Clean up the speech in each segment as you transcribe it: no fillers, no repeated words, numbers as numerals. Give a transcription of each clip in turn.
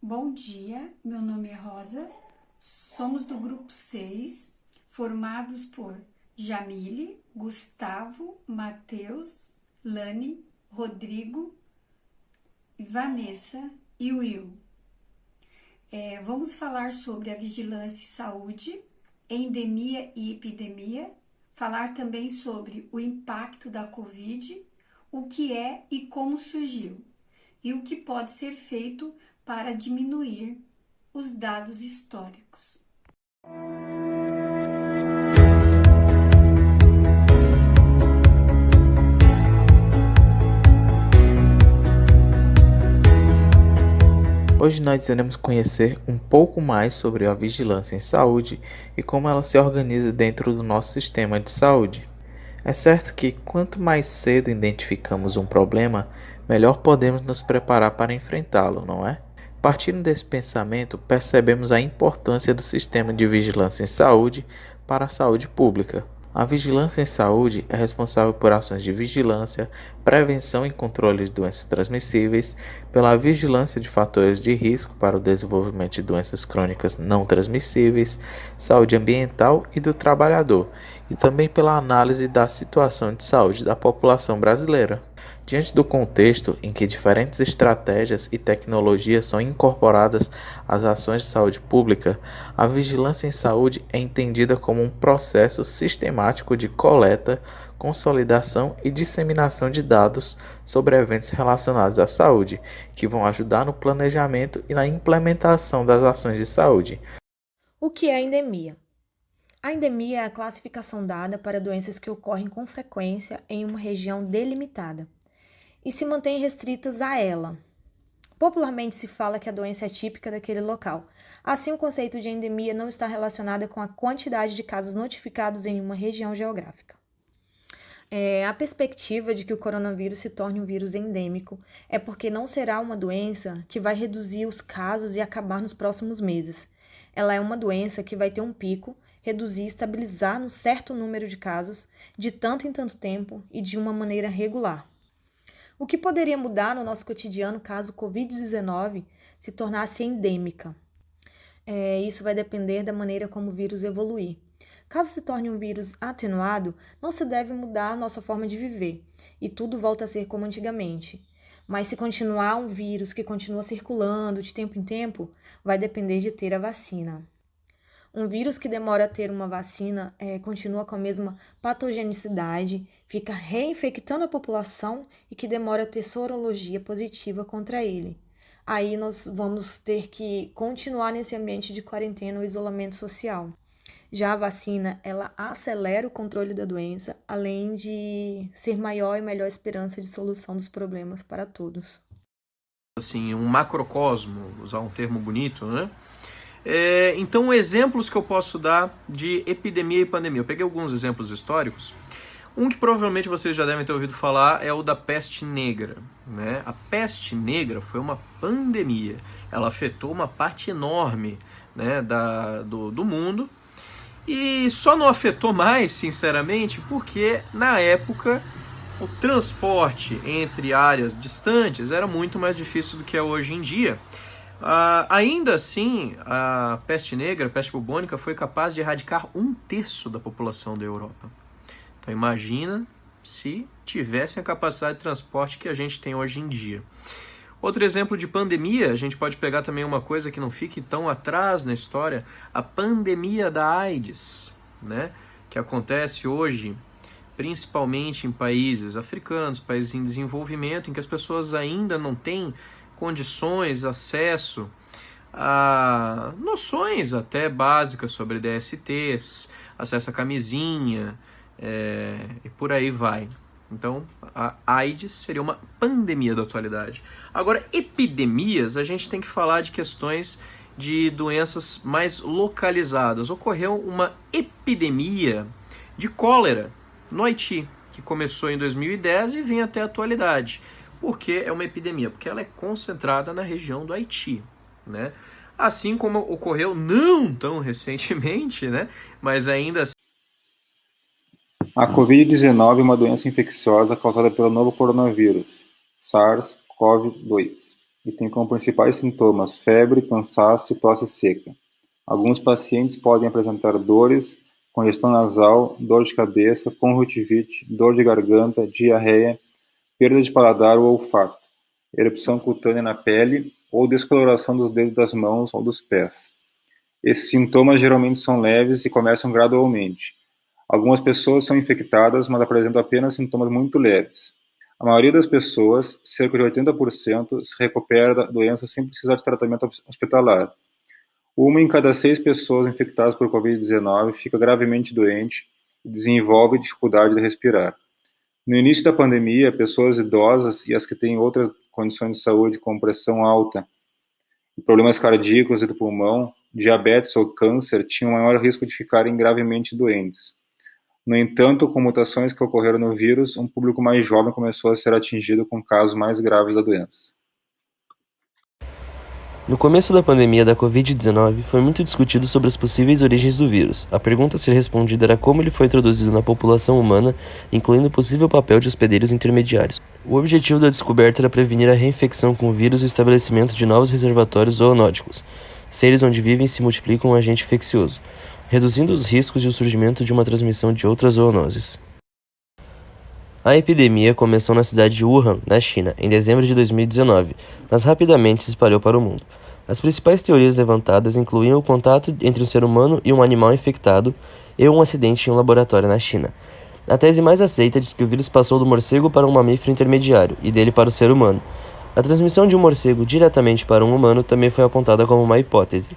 Bom dia, meu nome é Rosa, somos do grupo 6, formados por Jamile, Gustavo, Matheus, Lani, Rodrigo, Vanessa e Will. Vamos falar sobre a vigilância e saúde, endemia e epidemia, falar também sobre o impacto da Covid, o que é e como surgiu, e o que pode ser feito para diminuir os dados históricos. Hoje nós iremos conhecer um pouco mais sobre a vigilância em saúde e como ela se organiza dentro do nosso sistema de saúde. É certo que quanto mais cedo identificamos um problema, melhor podemos nos preparar para enfrentá-lo, não é? Partindo desse pensamento, percebemos a importância do sistema de vigilância em saúde para a saúde pública. A vigilância em saúde é responsável por ações de vigilância, prevenção e controle de doenças transmissíveis, pela vigilância de fatores de risco para o desenvolvimento de doenças crônicas não transmissíveis, saúde ambiental e do trabalhador, e também pela análise da situação de saúde da população brasileira. Diante do contexto em que diferentes estratégias e tecnologias são incorporadas às ações de saúde pública, a vigilância em saúde é entendida como um processo sistemático de coleta, consolidação e disseminação de dados sobre eventos relacionados à saúde, que vão ajudar no planejamento e na implementação das ações de saúde. O que é endemia? A endemia é a classificação dada para doenças que ocorrem com frequência em uma região delimitada e se mantêm restritas a ela. Popularmente se fala que a doença é típica daquele local. Assim, o conceito de endemia não está relacionado com a quantidade de casos notificados em uma região geográfica. A perspectiva de que o coronavírus se torne um vírus endêmico é porque não será uma doença que vai reduzir os casos e acabar nos próximos meses. Ela é uma doença que vai ter um pico, reduzir e estabilizar num certo número de casos, de tanto em tanto tempo e de uma maneira regular. O que poderia mudar no nosso cotidiano caso o Covid-19 se tornasse endêmica? Isso vai depender da maneira como o vírus evoluir. Caso se torne um vírus atenuado, não se deve mudar a nossa forma de viver e tudo volta a ser como antigamente. Mas se continuar um vírus que continua circulando de tempo em tempo, vai depender de ter a vacina. Um vírus que demora a ter uma vacina continua com a mesma patogenicidade, fica reinfectando a população e que demora a ter sorologia positiva contra ele. Aí nós vamos ter que continuar nesse ambiente de quarentena ou isolamento social. Já a vacina, ela acelera o controle da doença, além de ser maior e melhor esperança de solução dos problemas para todos. Assim, um macrocosmo, usar um termo bonito, né? Então, exemplos que eu posso dar de epidemia e pandemia. Eu peguei alguns exemplos históricos. Um que provavelmente vocês já devem ter ouvido falar é o da peste negra, né? A peste negra foi uma pandemia. Ela afetou uma parte enorme, né, do mundo. E só não afetou mais, sinceramente, porque na época o transporte entre áreas distantes era muito mais difícil do que é hoje em dia. Ainda assim, a peste negra, a peste bubônica, foi capaz de erradicar 1/3 da população da Europa. Então imagina se tivessem a capacidade de transporte que a gente tem hoje em dia. Outro exemplo de pandemia, a gente pode pegar também uma coisa que não fique tão atrás na história, a pandemia da AIDS, né? Que acontece hoje principalmente em países africanos, países em desenvolvimento, em que as pessoas ainda não têm condições, acesso a noções até básicas sobre DSTs, acesso a camisinha, e por aí vai. Então, a AIDS seria uma pandemia da atualidade. Agora, epidemias, a gente tem que falar de questões de doenças mais localizadas. Ocorreu uma epidemia de cólera no Haiti, que começou em 2010 e vem até a atualidade. Por que é uma epidemia? Porque ela é concentrada na região do Haiti, né? Assim como ocorreu não tão recentemente, né? Mas ainda assim. A Covid-19 é uma doença infecciosa causada pelo novo coronavírus, SARS-CoV-2. e tem como principais sintomas febre, cansaço e tosse seca. Alguns pacientes podem apresentar dores, congestão nasal, dor de cabeça, conjuntivite, dor de garganta, diarreia, perda de paladar ou olfato, erupção cutânea na pele ou descoloração dos dedos das mãos ou dos pés. Esses sintomas geralmente são leves e começam gradualmente. Algumas pessoas são infectadas, mas apresentam apenas sintomas muito leves. A maioria das pessoas, cerca de 80%, se recupera da doença sem precisar de tratamento hospitalar. 1 em cada 6 pessoas infectadas por Covid-19 fica gravemente doente e desenvolve dificuldade de respirar. No início da pandemia, pessoas idosas e as que têm outras condições de saúde, como pressão alta, problemas cardíacos e do pulmão, diabetes ou câncer, tinham maior risco de ficarem gravemente doentes. No entanto, com mutações que ocorreram no vírus, um público mais jovem começou a ser atingido com casos mais graves da doença. No começo da pandemia da Covid-19, foi muito discutido sobre as possíveis origens do vírus. A pergunta a ser respondida era como ele foi introduzido na população humana, incluindo o possível papel de hospedeiros intermediários. O objetivo da descoberta era prevenir a reinfecção com o vírus e o estabelecimento de novos reservatórios zoonóticos, seres onde vivem e se multiplicam um agente infeccioso, reduzindo os riscos e o surgimento de uma transmissão de outras zoonoses. A epidemia começou na cidade de Wuhan, na China, em dezembro de 2019, mas rapidamente se espalhou para o mundo. As principais teorias levantadas incluíam o contato entre um ser humano e um animal infectado e um acidente em um laboratório na China. A tese mais aceita diz que o vírus passou do morcego para um mamífero intermediário e dele para o ser humano. A transmissão de um morcego diretamente para um humano também foi apontada como uma hipótese.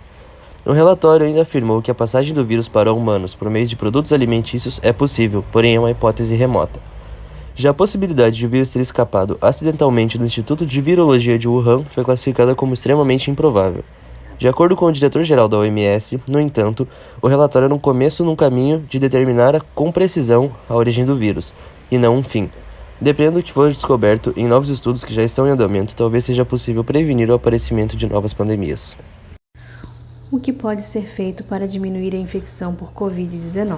O relatório ainda afirmou que a passagem do vírus para humanos por meio de produtos alimentícios é possível, porém é uma hipótese remota. Já a possibilidade de o vírus ter escapado acidentalmente do Instituto de Virologia de Wuhan foi classificada como extremamente improvável. De acordo com o diretor-geral da OMS, no entanto, o relatório era um começo num caminho de determinar com precisão a origem do vírus, e não um fim. Dependendo do que for descoberto em novos estudos que já estão em andamento, talvez seja possível prevenir o aparecimento de novas pandemias. O que pode ser feito para diminuir a infecção por Covid-19?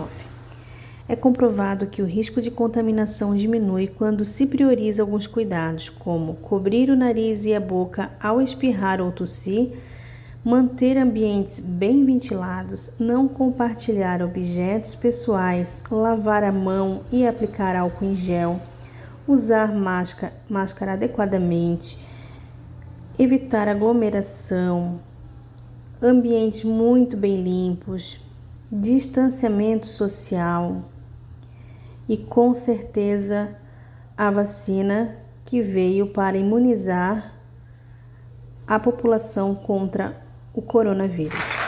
É comprovado que o risco de contaminação diminui quando se prioriza alguns cuidados, como cobrir o nariz e a boca ao espirrar ou tossir, manter ambientes bem ventilados, não compartilhar objetos pessoais, lavar a mão e aplicar álcool em gel, usar máscara adequadamente, evitar aglomeração, ambientes muito bem limpos, distanciamento social e, com certeza, a vacina que veio para imunizar a população contra o coronavírus.